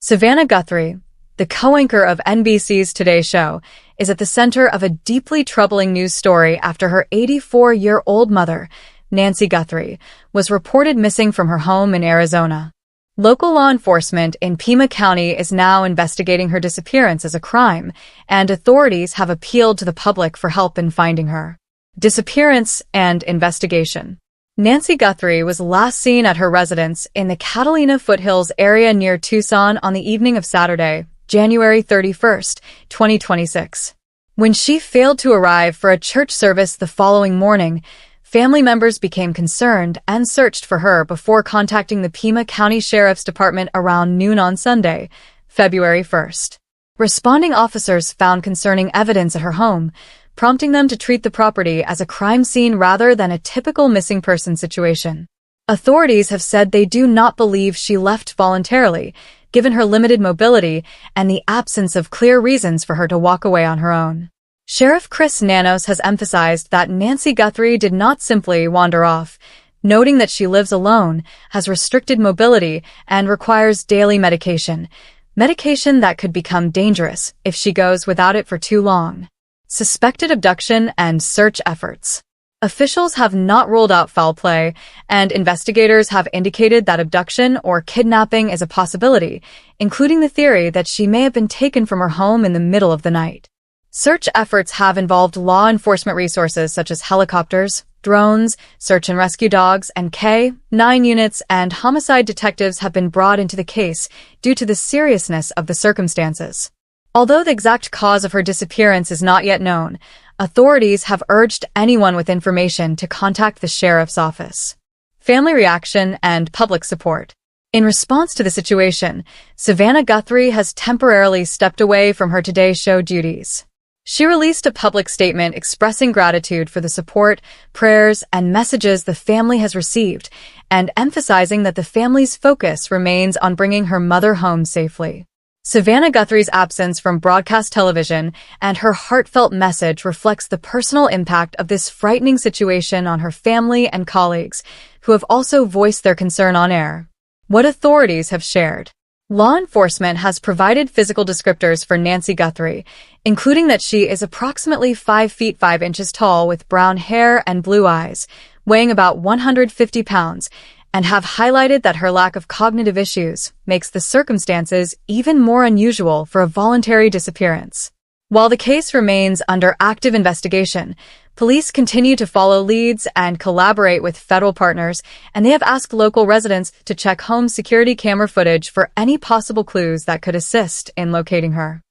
Savannah Guthrie, the co-anchor of NBC's Today Show, is at the center of a deeply troubling news story after her 84-year-old mother, Nancy Guthrie, was reported missing from her home in Arizona. Local law enforcement in Pima County is now investigating her disappearance as a crime, and authorities have appealed to the public for help in finding her. Disappearance and investigation. Nancy Guthrie was last seen at her residence in the Catalina foothills area near Tucson on the evening of Saturday, January 31, 2026. When she failed to arrive for a church service the following morning, family members became concerned and searched for her before contacting the Pima County Sheriff's Department around noon on Sunday, February 1. Responding officers found concerning evidence at her home, prompting them to treat the property as a crime scene rather than a typical missing person situation. Authorities have said they do not believe she left voluntarily, given her limited mobility and the absence of clear reasons for her to walk away on her own. Sheriff Chris Nanos has emphasized that Nancy Guthrie did not simply wander off, noting that she lives alone, has restricted mobility, and requires daily medication that could become dangerous if she goes without it for too long. Suspected abduction and search efforts. Officials have not ruled out foul play, and investigators have indicated that abduction or kidnapping is a possibility, including the theory that she may have been taken from her home in the middle of the night. Search efforts have involved law enforcement resources such as helicopters, drones, search and rescue dogs, and K-9 units, and homicide detectives have been brought into the case due to the seriousness of the circumstances. Although the exact cause of her disappearance is not yet known, authorities have urged anyone with information to contact the sheriff's office. Family reaction and public support. In response to the situation, Savannah Guthrie has temporarily stepped away from her Today Show duties. She released a public statement expressing gratitude for the support, prayers, and messages the family has received, and emphasizing that the family's focus remains on bringing her mother home safely. Savannah Guthrie's absence from broadcast television and her heartfelt message reflects the personal impact of this frightening situation on her family and colleagues, who have also voiced their concern on air. What authorities have shared. Law enforcement has provided physical descriptors for Nancy Guthrie, including that she is approximately 5 feet 5 inches tall with brown hair and blue eyes, weighing about 150 pounds, and have highlighted that her lack of cognitive issues makes the circumstances even more unusual for a voluntary disappearance. While the case remains under active investigation, police continue to follow leads and collaborate with federal partners, and they have asked local residents to check home security camera footage for any possible clues that could assist in locating her.